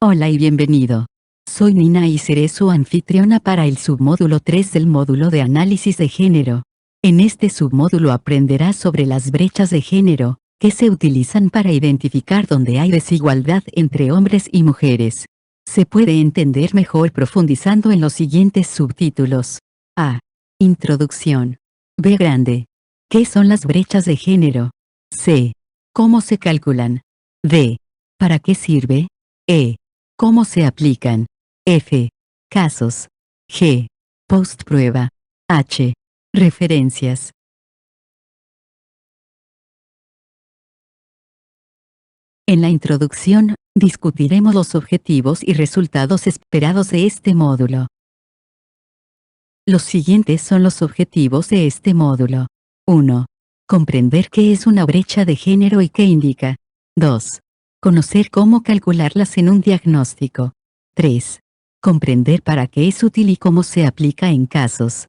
Hola y bienvenido. Soy Nina y seré su anfitriona para el submódulo 3 del módulo de análisis de género. En este submódulo aprenderás sobre las brechas de género, que se utilizan para identificar dónde hay desigualdad entre hombres y mujeres. Se puede entender mejor profundizando en los siguientes subtítulos. A. Introducción. B. Grande. ¿Qué son las brechas de género? C. ¿Cómo se calculan? D. ¿Para qué sirve? E. ¿Cómo se aplican? F. Casos. G. Postprueba. H. Referencias. En la introducción, discutiremos los objetivos y resultados esperados de este módulo. Los siguientes son los objetivos de este módulo. 1. Comprender qué es una brecha de género y qué indica. 2. Conocer cómo calcularlas en un diagnóstico. 3. Comprender para qué es útil y cómo se aplica en casos.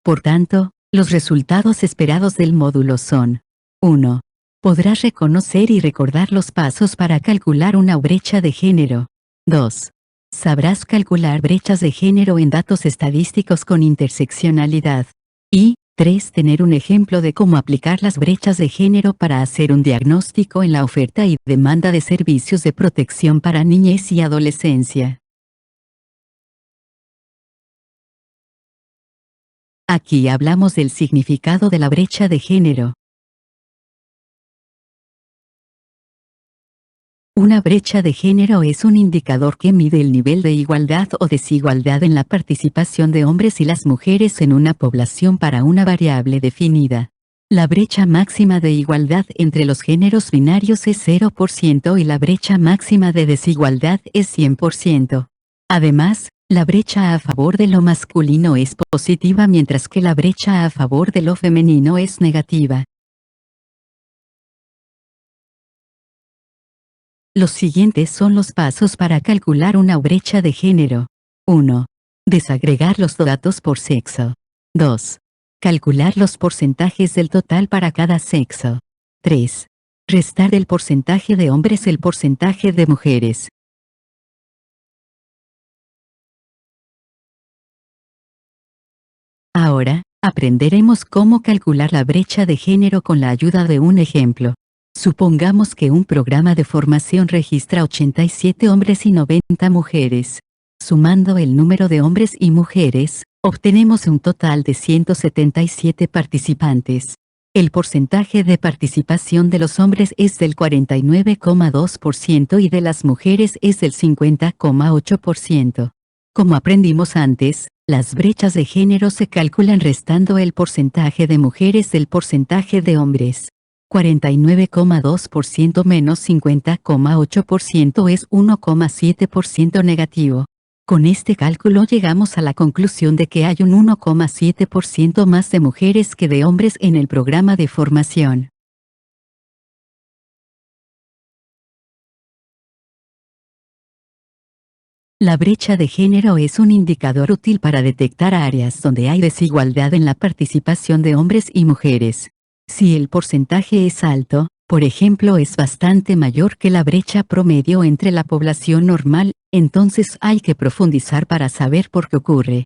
Por tanto, los resultados esperados del módulo son: 1. Podrás reconocer y recordar los pasos para calcular una brecha de género. 2. Sabrás calcular brechas de género en datos estadísticos con interseccionalidad. Y 3. Tener un ejemplo de cómo aplicar las brechas de género para hacer un diagnóstico en la oferta y demanda de servicios de protección para niñez y adolescencia. Aquí hablamos del significado de la brecha de género. Una brecha de género es un indicador que mide el nivel de igualdad o desigualdad en la participación de hombres y las mujeres en una población para una variable definida. La brecha máxima de igualdad entre los géneros binarios es 0% y la brecha máxima de desigualdad es 100%. Además, la brecha a favor de lo masculino es positiva mientras que la brecha a favor de lo femenino es negativa. Los siguientes son los pasos para calcular una brecha de género. 1. Desagregar los datos por sexo. 2. Calcular los porcentajes del total para cada sexo. 3. Restar del porcentaje de hombres el porcentaje de mujeres. Ahora, aprenderemos cómo calcular la brecha de género con la ayuda de un ejemplo. Supongamos que un programa de formación registra 87 hombres y 90 mujeres. Sumando el número de hombres y mujeres, obtenemos un total de 177 participantes. El porcentaje de participación de los hombres es del 49,2% y de las mujeres es del 50,8%. Como aprendimos antes, las brechas de género se calculan restando el porcentaje de mujeres del porcentaje de hombres. 49,2% menos 50,8% es 1,7% negativo. Con este cálculo llegamos a la conclusión de que hay un 1,7% más de mujeres que de hombres en el programa de formación. La brecha de género es un indicador útil para detectar áreas donde hay desigualdad en la participación de hombres y mujeres. Si el porcentaje es alto, por ejemplo es bastante mayor que la brecha promedio entre la población normal, entonces hay que profundizar para saber por qué ocurre.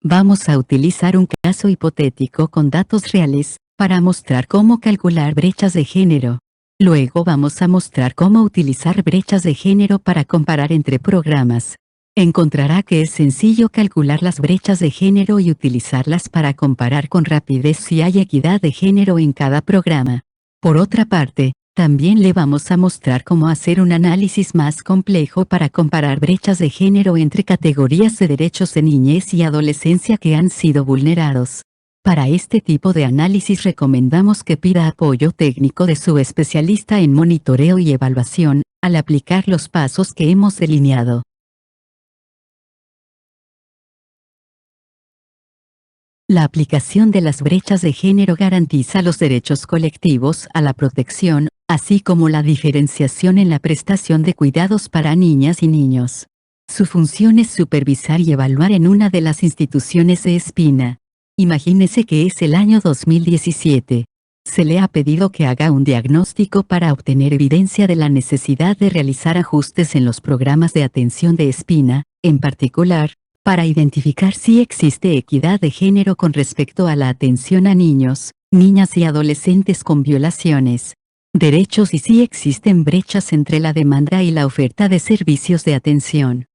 Vamos a utilizar un caso hipotético con datos reales, para mostrar cómo calcular brechas de género. Luego vamos a mostrar cómo utilizar brechas de género para comparar entre programas. Encontrará que es sencillo calcular las brechas de género y utilizarlas para comparar con rapidez si hay equidad de género en cada programa. Por otra parte, también le vamos a mostrar cómo hacer un análisis más complejo para comparar brechas de género entre categorías de derechos de niñez y adolescencia que han sido vulnerados. Para este tipo de análisis recomendamos que pida apoyo técnico de su especialista en monitoreo y evaluación, al aplicar los pasos que hemos delineado. La aplicación de las brechas de género garantiza los derechos colectivos a la protección, así como la diferenciación en la prestación de cuidados para niñas y niños. Su función es supervisar y evaluar en una de las instituciones de Espina. Imagínese que es el año 2017. Se le ha pedido que haga un diagnóstico para obtener evidencia de la necesidad de realizar ajustes en los programas de atención de espina, en particular, para identificar si existe equidad de género con respecto a la atención a niños, niñas y adolescentes con violaciones, derechos y si existen brechas entre la demanda y la oferta de servicios de atención.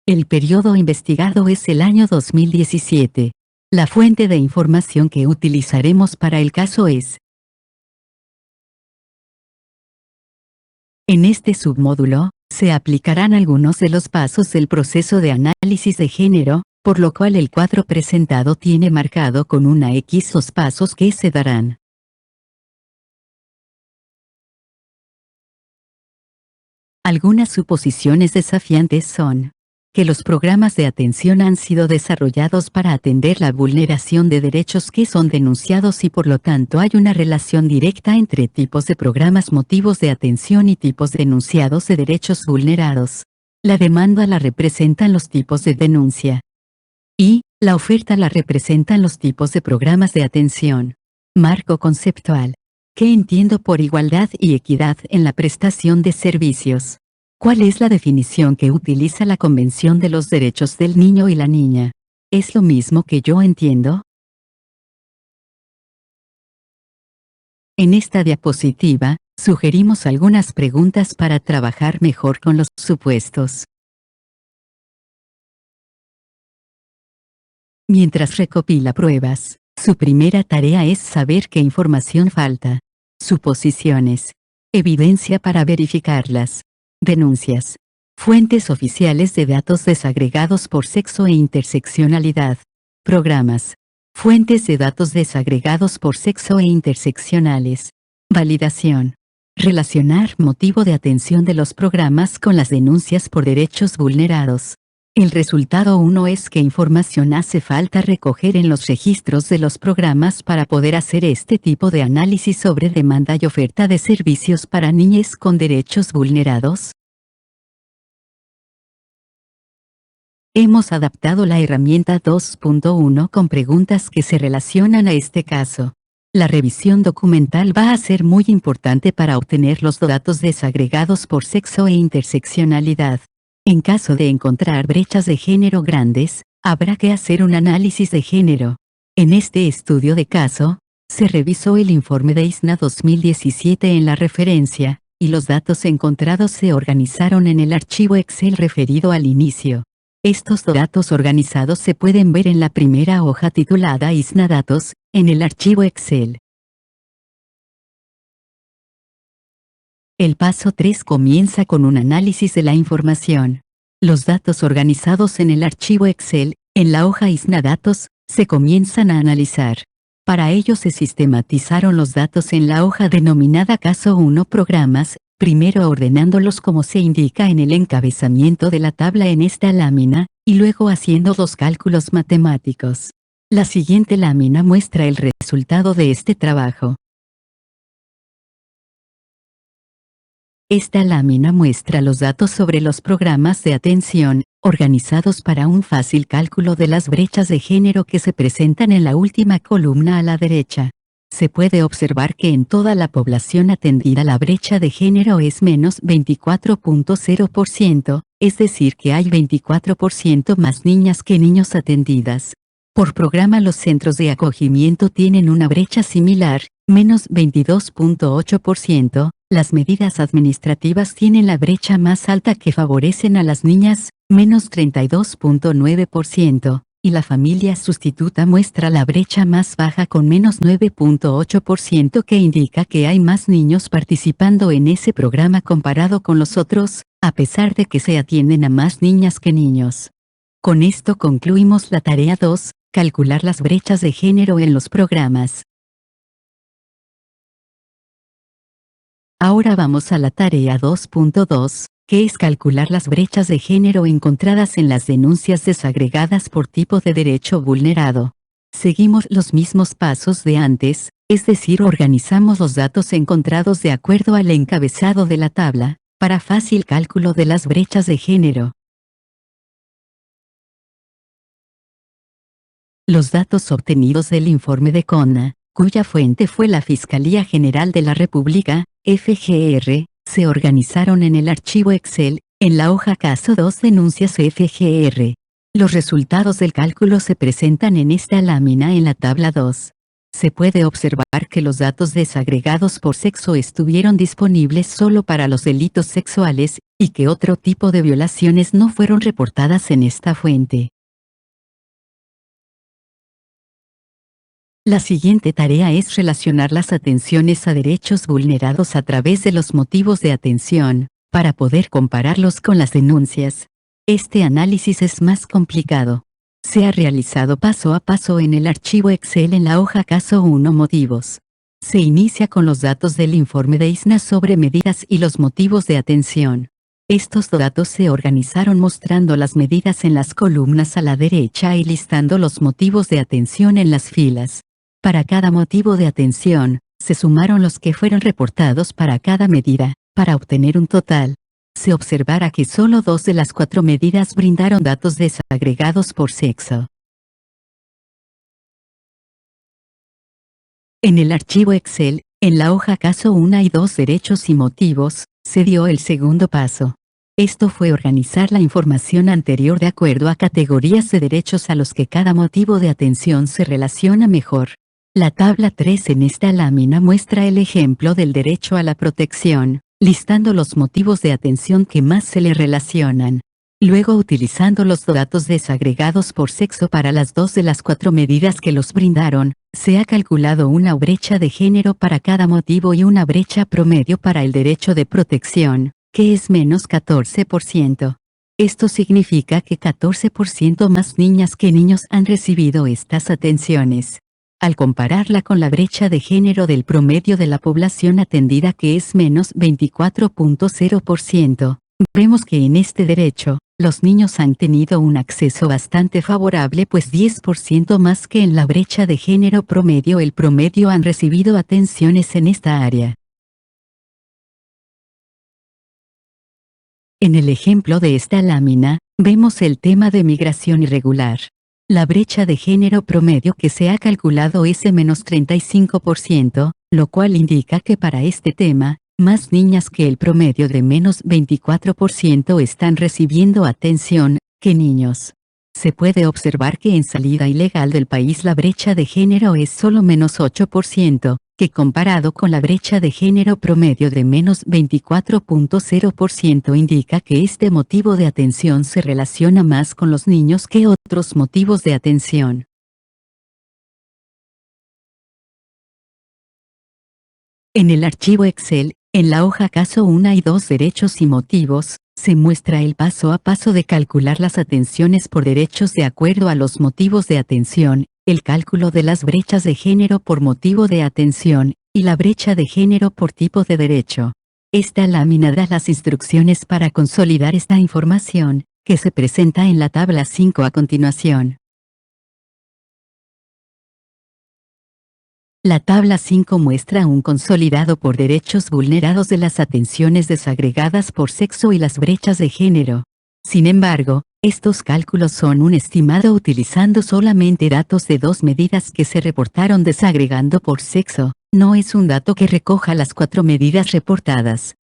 El periodo investigado es el año 2017. La fuente de información que utilizaremos para el caso es: en este submódulo, se aplicarán algunos de los pasos del proceso de análisis de género, por lo cual el cuadro presentado tiene marcado con una X los pasos que se darán. Algunas suposiciones desafiantes son que los programas de atención han sido desarrollados para atender la vulneración de derechos que son denunciados y por lo tanto hay una relación directa entre tipos de programas motivos de atención y tipos denunciados de derechos vulnerados. La demanda la representan los tipos de denuncia y la oferta la representan los tipos de programas de atención. Marco conceptual. ¿Qué entiendo por igualdad y equidad en la prestación de servicios? ¿Cuál es la definición que utiliza la Convención de los Derechos del Niño y la Niña? ¿Es lo mismo que yo entiendo? En esta diapositiva, sugerimos algunas preguntas para trabajar mejor con los supuestos. Mientras recopila pruebas, su primera tarea es saber qué información falta. Suposiciones. Evidencia para verificarlas. Denuncias. Fuentes oficiales de datos desagregados por sexo e interseccionalidad. Programas. Fuentes de datos desagregados por sexo e interseccionales. Validación. Relacionar motivo de atención de los programas con las denuncias por derechos vulnerados. El resultado 1 es qué información hace falta recoger en los registros de los programas para poder hacer este tipo de análisis sobre demanda y oferta de servicios para niñez con derechos vulnerados. Hemos adaptado la herramienta 2.1 con preguntas que se relacionan a este caso. La revisión documental va a ser muy importante para obtener los datos desagregados por sexo e interseccionalidad. En caso de encontrar brechas de género grandes, habrá que hacer un análisis de género. En este estudio de caso, se revisó el informe de ISNA 2017 en la referencia, y los datos encontrados se organizaron en el archivo Excel referido al inicio. Estos datos organizados se pueden ver en la primera hoja titulada ISNA Datos, en el archivo Excel. El paso 3 comienza con un análisis de la información. Los datos organizados en el archivo Excel, en la hoja ISNA Datos, se comienzan a analizar. Para ello se sistematizaron los datos en la hoja denominada Caso 1 Programas, primero ordenándolos como se indica en el encabezamiento de la tabla en esta lámina, y luego haciendo los cálculos matemáticos. La siguiente lámina muestra el resultado de este trabajo. Esta lámina muestra los datos sobre los programas de atención, organizados para un fácil cálculo de las brechas de género que se presentan en la última columna a la derecha. Se puede observar que en toda la población atendida la brecha de género es menos 24.0%, es decir que hay 24% más niñas que niños atendidas. Por programa los centros de acogimiento tienen una brecha similar, menos 22.8%, las medidas administrativas tienen la brecha más alta que favorecen a las niñas, menos 32.9%, y la familia sustituta muestra la brecha más baja con menos 9.8%, que indica que hay más niños participando en ese programa comparado con los otros, a pesar de que se atienden a más niñas que niños. Con esto concluimos la tarea 2, calcular las brechas de género en los programas. Ahora vamos a la tarea 2.2, que es calcular las brechas de género encontradas en las denuncias desagregadas por tipo de derecho vulnerado. Seguimos los mismos pasos de antes, es decir, organizamos los datos encontrados de acuerdo al encabezado de la tabla, para fácil cálculo de las brechas de género. Los datos obtenidos del informe de CONA, cuya fuente fue la Fiscalía General de la República, FGR, se organizaron en el archivo Excel, en la hoja caso 2 denuncias FGR. Los resultados del cálculo se presentan en esta lámina en la tabla 2. Se puede observar que los datos desagregados por sexo estuvieron disponibles solo para los delitos sexuales, y que otro tipo de violaciones no fueron reportadas en esta fuente. La siguiente tarea es relacionar las atenciones a derechos vulnerados a través de los motivos de atención, para poder compararlos con las denuncias. Este análisis es más complicado. Se ha realizado paso a paso en el archivo Excel en la hoja caso 1 motivos. Se inicia con los datos del informe de ISNA sobre medidas y los motivos de atención. Estos datos se organizaron mostrando las medidas en las columnas a la derecha y listando los motivos de atención en las filas. Para cada motivo de atención, se sumaron los que fueron reportados para cada medida, para obtener un total. Se observará que solo 2 de las 4 medidas brindaron datos desagregados por sexo. En el archivo Excel, en la hoja caso 1 y 2 derechos y motivos, se dio el segundo paso. Esto fue organizar la información anterior de acuerdo a categorías de derechos a los que cada motivo de atención se relaciona mejor. La tabla 3 en esta lámina muestra el ejemplo del derecho a la protección, listando los motivos de atención que más se le relacionan. Luego, utilizando los datos desagregados por sexo para las 2 de las 4 medidas que los brindaron, se ha calculado una brecha de género para cada motivo y una brecha promedio para el derecho de protección, que es menos 14%. Esto significa que 14% más niñas que niños han recibido estas atenciones. Al compararla con la brecha de género del promedio de la población atendida, que es menos 24.0%, vemos que en este derecho, los niños han tenido un acceso bastante favorable, pues 10% más que en la brecha de género promedio. El promedio han recibido atenciones en esta área. En el ejemplo de esta lámina, vemos el tema de migración irregular. La brecha de género promedio que se ha calculado es de menos 35%, lo cual indica que para este tema, más niñas que el promedio de menos 24% están recibiendo atención, que niños. Se puede observar que en salida ilegal del país la brecha de género es solo menos 8%, que comparado con la brecha de género promedio de menos 24.0% indica que este motivo de atención se relaciona más con los niños que otros motivos de atención. En el archivo Excel, en la hoja caso 1 y 2 derechos y motivos, se muestra el paso a paso de calcular las atenciones por derechos de acuerdo a los motivos de atención, el cálculo de las brechas de género por motivo de atención, y la brecha de género por tipo de derecho. Esta lámina da las instrucciones para consolidar esta información, que se presenta en la tabla 5 a continuación. La tabla 5 muestra un consolidado por derechos vulnerados de las atenciones desagregadas por sexo y las brechas de género. Sin embargo, estos cálculos son un estimado utilizando solamente datos de 2 medidas que se reportaron desagregando por sexo, no es un dato que recoja las 4 medidas reportadas.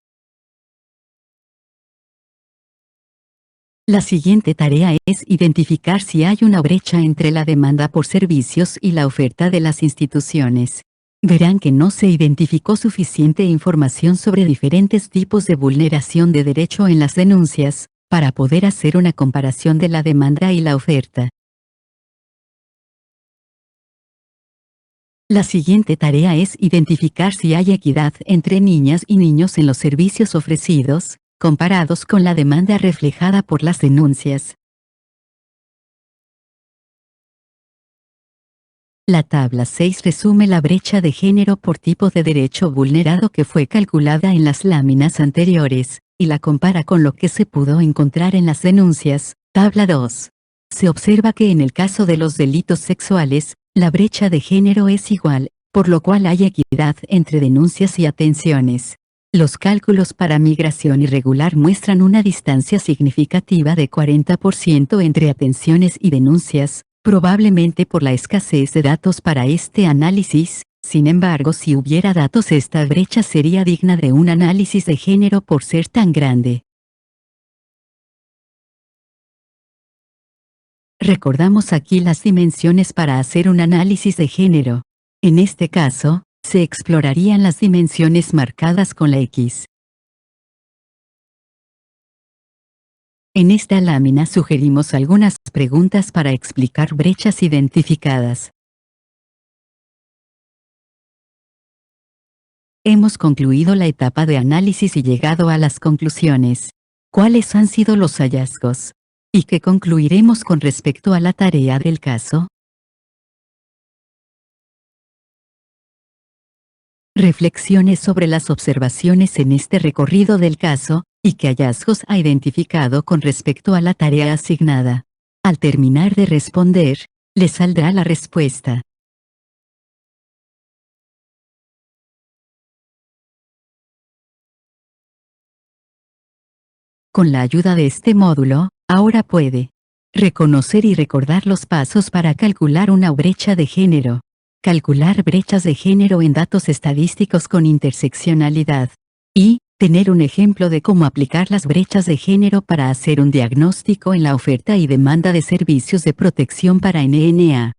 La siguiente tarea es identificar si hay una brecha entre la demanda por servicios y la oferta de las instituciones. Verán que no se identificó suficiente información sobre diferentes tipos de vulneración de derecho en las denuncias, para poder hacer una comparación de la demanda y la oferta. La siguiente tarea es identificar si hay equidad entre niñas y niños en los servicios ofrecidos, comparados con la demanda reflejada por las denuncias. La tabla 6 resume la brecha de género por tipo de derecho vulnerado que fue calculada en las láminas anteriores, y la compara con lo que se pudo encontrar en las denuncias. Tabla 2. Se observa que en el caso de los delitos sexuales, la brecha de género es igual, por lo cual hay equidad entre denuncias y atenciones. Los cálculos para migración irregular muestran una distancia significativa de 40% entre atenciones y denuncias, probablemente por la escasez de datos para este análisis. Sin embargo, si hubiera datos, esta brecha sería digna de un análisis de género por ser tan grande. Recordamos aquí las dimensiones para hacer un análisis de género. En este caso, se explorarían las dimensiones marcadas con la X. En esta lámina sugerimos algunas preguntas para explicar brechas identificadas. Hemos concluido la etapa de análisis y llegado a las conclusiones. ¿Cuáles han sido los hallazgos? ¿Y qué concluiremos con respecto a la tarea del caso? Reflexiones sobre las observaciones en este recorrido del caso, y qué hallazgos ha identificado con respecto a la tarea asignada. Al terminar de responder, le saldrá la respuesta. Con la ayuda de este módulo, ahora puede reconocer y recordar los pasos para calcular una brecha de género. Calcular brechas de género en datos estadísticos con interseccionalidad. Y, tener un ejemplo de cómo aplicar las brechas de género para hacer un diagnóstico en la oferta y demanda de servicios de protección para NNA.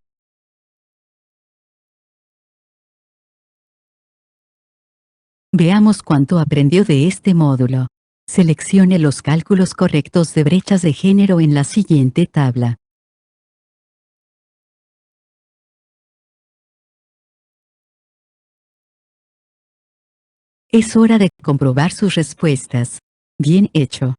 Veamos cuánto aprendió de este módulo. Seleccione los cálculos correctos de brechas de género en la siguiente tabla. Es hora de comprobar sus respuestas. Bien hecho.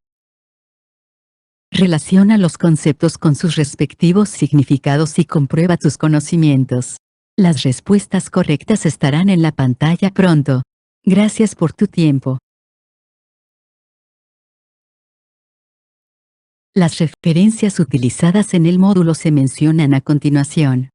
Relaciona los conceptos con sus respectivos significados y comprueba tus conocimientos. Las respuestas correctas estarán en la pantalla pronto. Gracias por tu tiempo. Las referencias utilizadas en el módulo se mencionan a continuación.